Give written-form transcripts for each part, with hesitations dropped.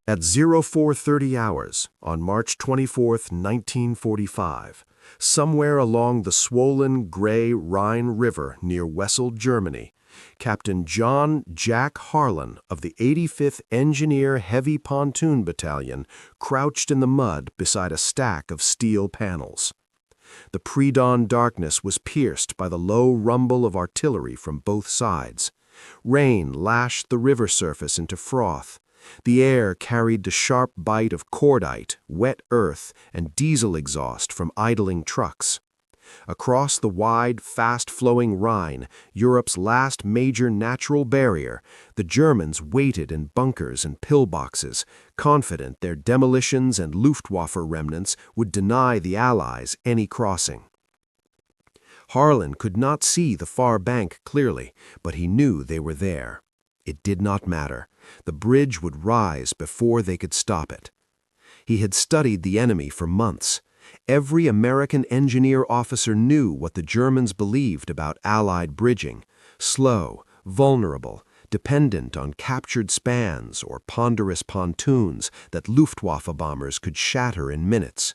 At 0430 hours on March 24, 1945, somewhere along the swollen gray Rhine River near Wessel, Germany, Captain John "Jack" Harlan of the 85th Engineer Heavy Pontoon Battalion crouched in the mud beside a stack of steel panels. The pre-dawn darkness was pierced by the low rumble of artillery from both sides. Rain lashed the river surface into froth. The air carried the sharp bite of cordite, wet earth, and diesel exhaust from idling trucks. Across the wide, fast-flowing Rhine, Europe's last major natural barrier, the Germans waited in bunkers and pillboxes, confident their demolitions and Luftwaffe remnants would deny the Allies any crossing. Harlan could not see the far bank clearly, but he knew they were there. It did not matter. The bridge would rise before they could stop it. He had studied the enemy for months. Every American engineer officer knew what the Germans believed about Allied bridging: slow, vulnerable, dependent on captured spans or ponderous pontoons that Luftwaffe bombers could shatter in minutes.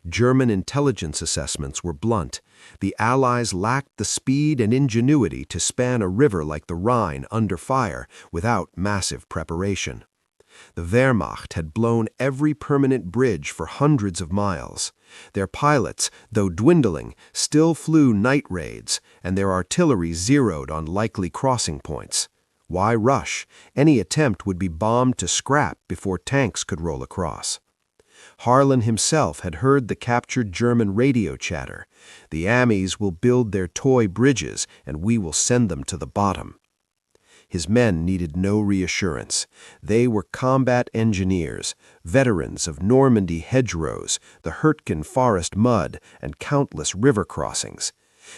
German intelligence assessments were blunt. The Allies lacked the speed and ingenuity to span a river like the Rhine under fire without massive preparation. The Wehrmacht had blown every permanent bridge for hundreds of miles. Their pilots, though dwindling, still flew night raids, and their artillery zeroed on likely crossing points. Why rush? Any attempt would be bombed to scrap before tanks could roll across. Harlan himself had heard the captured German radio chatter. The Ammies will build their toy bridges, and we will send them to the bottom. His men needed no reassurance. They were combat engineers, veterans of Normandy hedgerows, the Hurtgen forest mud, and countless river crossings.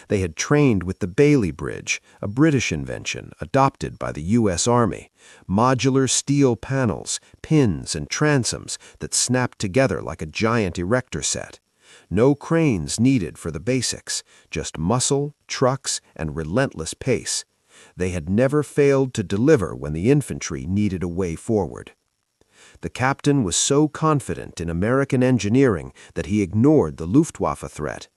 They had trained with the Bailey Bridge, a British invention adopted by the U.S. Army, modular steel panels, pins, and transoms that snapped together like a giant erector set. No cranes needed for the basics, just muscle, trucks, and relentless pace. They had never failed to deliver when the infantry needed a way forward. The captain was so confident in American engineering that he ignored the Luftwaffe threat.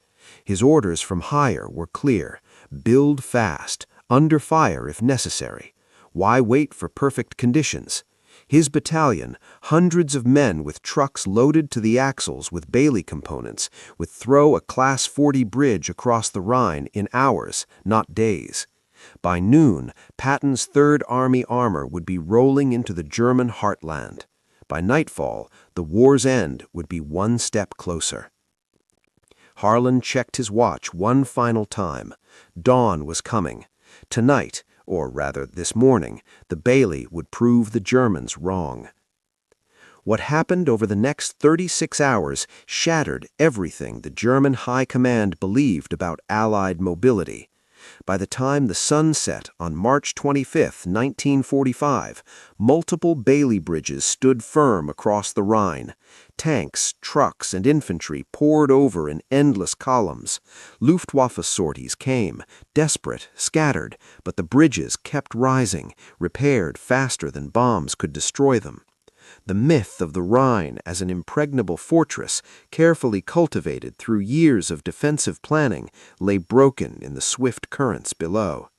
His orders from higher were clear: build fast, under fire if necessary. Why wait for perfect conditions? His battalion, hundreds of men with trucks loaded to the axles with Bailey components, would throw a Class 40 bridge across the Rhine in hours, not days. By noon, Patton's Third Army armor would be rolling into the German heartland. By nightfall, the war's end would be one step closer. Harlan checked his watch one final time. Dawn was coming. Tonight, or rather this morning, the Bailey would prove the Germans wrong. What happened over the next 36 hours shattered everything the German High Command believed about Allied mobility. By the time the sun set on March 25, 1945, multiple Bailey bridges stood firm across the Rhine. Tanks, trucks, and infantry poured over in endless columns. Luftwaffe sorties came, desperate, scattered, but the bridges kept rising, repaired faster than bombs could destroy them. The myth of the Rhine as an impregnable fortress, carefully cultivated through years of defensive planning, lay broken in the swift currents below.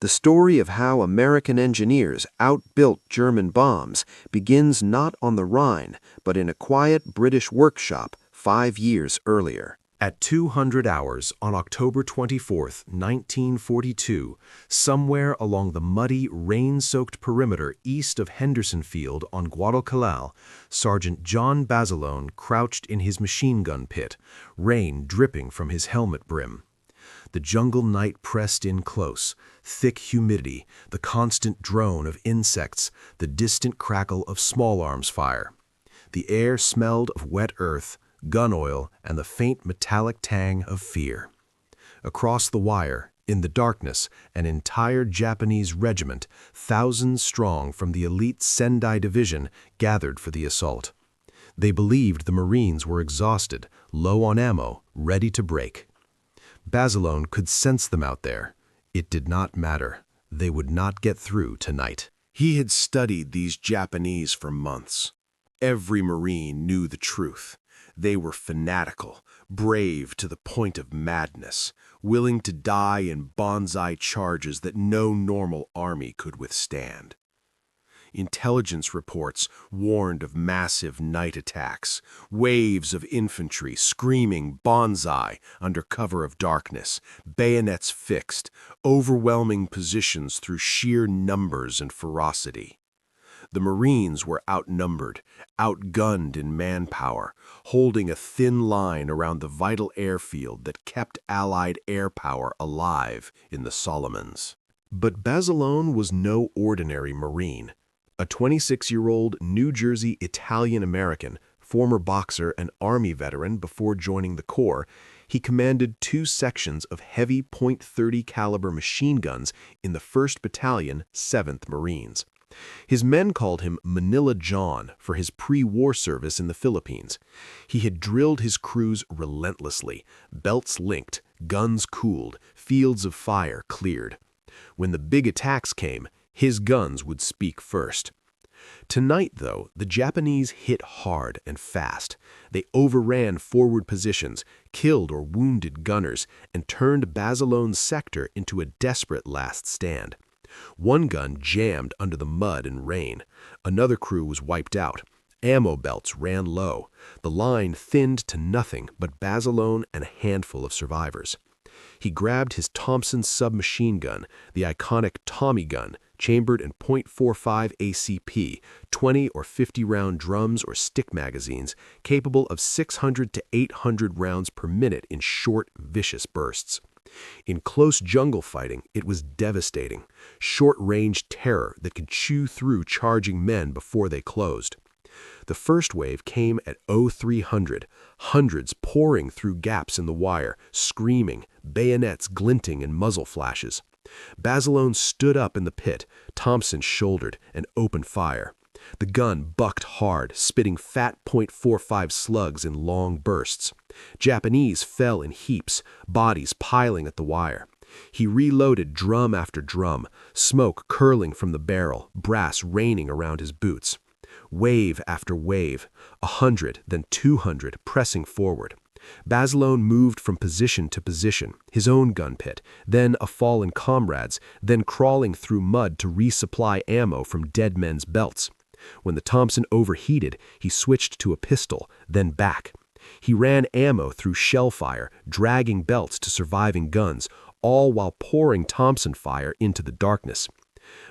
The story of how American engineers outbuilt German bombs begins not on the Rhine, but in a quiet British workshop 5 years earlier. At 200 hours on October 24, 1942, somewhere along the muddy, rain-soaked perimeter east of Henderson Field on Guadalcanal, Sergeant John Basilone crouched in his machine gun pit, rain dripping from his helmet brim. The jungle night pressed in close, thick humidity, the constant drone of insects, the distant crackle of small arms fire. The air smelled of wet earth, gun oil, and the faint metallic tang of fear. Across the wire, in the darkness, an entire Japanese regiment, thousands strong from the elite Sendai Division, gathered for the assault. They believed the Marines were exhausted, low on ammo, ready to break. Basilone could sense them out there. It did not matter. They would not get through tonight. He had studied these Japanese for months. Every Marine knew the truth. They were fanatical, brave to the point of madness, willing to die in Banzai charges that no normal army could withstand. Intelligence reports warned of massive night attacks, waves of infantry screaming Banzai under cover of darkness, bayonets fixed, overwhelming positions through sheer numbers and ferocity. The Marines were outnumbered, outgunned in manpower, holding a thin line around the vital airfield that kept Allied air power alive in the Solomons. But Basilone was no ordinary Marine. A 26-year-old New Jersey Italian-American, former boxer and Army veteran before joining the Corps, he commanded 2 sections of heavy .30 caliber machine guns in the 1st Battalion, 7th Marines. His men called him Manila John for his pre-war service in the Philippines. He had drilled his crews relentlessly, belts linked, guns cooled, fields of fire cleared. When the big attacks came, his guns would speak first. Tonight, though, the Japanese hit hard and fast. They overran forward positions, killed or wounded gunners, and turned Basilone's sector into a desperate last stand. One gun jammed under the mud and rain. Another crew was wiped out. Ammo belts ran low. The line thinned to nothing but Basilone and a handful of survivors. He grabbed his Thompson submachine gun, the iconic Tommy gun, chambered in .45 ACP, 20 or 50-round drums or stick magazines, capable of 600 to 800 rounds per minute in short, vicious bursts. In close jungle fighting, it was devastating, short-range terror that could chew through charging men before they closed. The first wave came at 0300, hundreds pouring through gaps in the wire, screaming, bayonets glinting in muzzle flashes. Basilone stood up in the pit, Thompson shouldered, and opened fire. The gun bucked hard, spitting fat .45 slugs in long bursts. Japanese fell in heaps, bodies piling at the wire. He reloaded drum after drum, smoke curling from the barrel, brass raining around his boots. Wave after wave, 100, then 200, pressing forward. Basilone moved from position to position, his own gun pit, then a fallen comrade's, then crawling through mud to resupply ammo from dead men's belts. When the Thompson overheated, he switched to a pistol, then back. He ran ammo through shell fire, dragging belts to surviving guns, all while pouring Thompson fire into the darkness.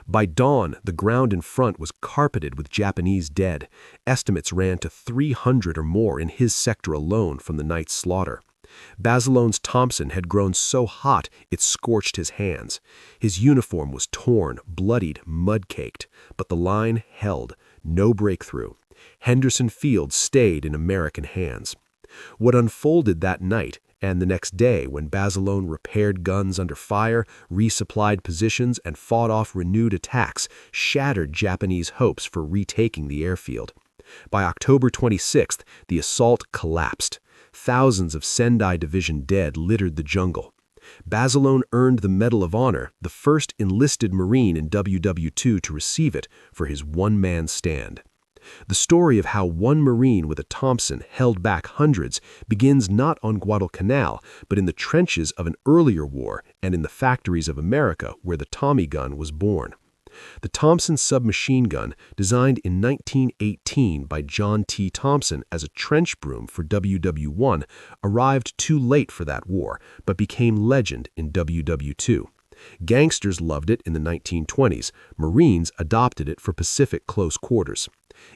By dawn, the ground in front was carpeted with Japanese dead. Estimates ran to 300 or more in his sector alone from the night's slaughter. Basilone's Thompson had grown so hot it scorched his hands. His uniform was torn, bloodied, mud-caked, but the line held, no breakthrough. Henderson Field stayed in American hands. What unfolded that night and the next day, when Basilone repaired guns under fire, resupplied positions, and fought off renewed attacks, shattered Japanese hopes for retaking the airfield. By October 26th, the assault collapsed. Thousands of Sendai Division dead littered the jungle. Basilone earned the Medal of Honor, the first enlisted Marine in WW2 to receive it, for his one-man stand. The story of how one Marine with a Thompson held back hundreds begins not on Guadalcanal, but in the trenches of an earlier war and in the factories of America where the Tommy gun was born. The Thompson submachine gun, designed in 1918 by John T. Thompson as a trench broom for WW1, arrived too late for that war, but became legend in WW2. Gangsters loved it in the 1920s. Marines adopted it for Pacific close quarters.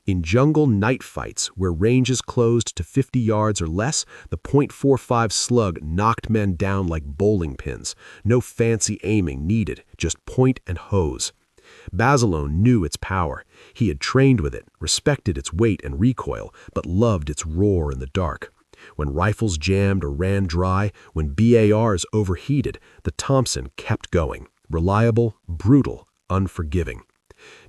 In jungle night fights, where ranges closed to 50 yards or less, the .45 slug knocked men down like bowling pins. No fancy aiming needed, just point and hose. Basilone knew its power. He had trained with it, respected its weight and recoil, but loved its roar in the dark. When rifles jammed or ran dry, when BARs overheated, the Thompson kept going. Reliable, brutal, unforgiving.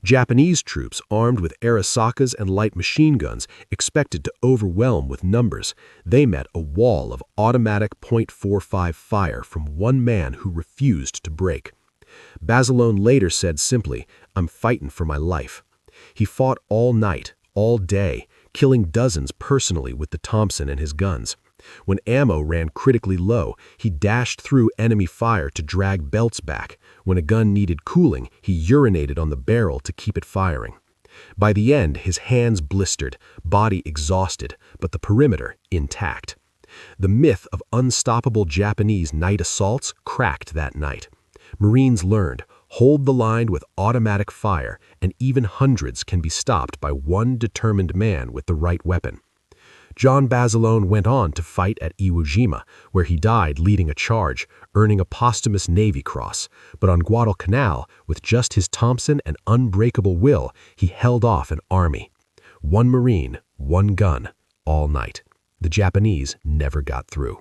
Japanese troops armed with Arisakas and light machine guns expected to overwhelm with numbers. They met a wall of automatic .45 fire from one man who refused to break. Basilone later said simply, "I'm fighting for my life." He fought all night, all day, killing dozens personally with the Thompson and his guns. When ammo ran critically low, he dashed through enemy fire to drag belts back. When a gun needed cooling, he urinated on the barrel to keep it firing. By the end, his hands blistered, body exhausted, but the perimeter intact. The myth of unstoppable Japanese night assaults cracked that night. Marines learned, hold the line with automatic fire, and even hundreds can be stopped by one determined man with the right weapon. John Basilone went on to fight at Iwo Jima, where he died leading a charge, earning a posthumous Navy Cross. But on Guadalcanal, with just his Thompson and unbreakable will, he held off an army. One Marine, one gun, all night. The Japanese never got through.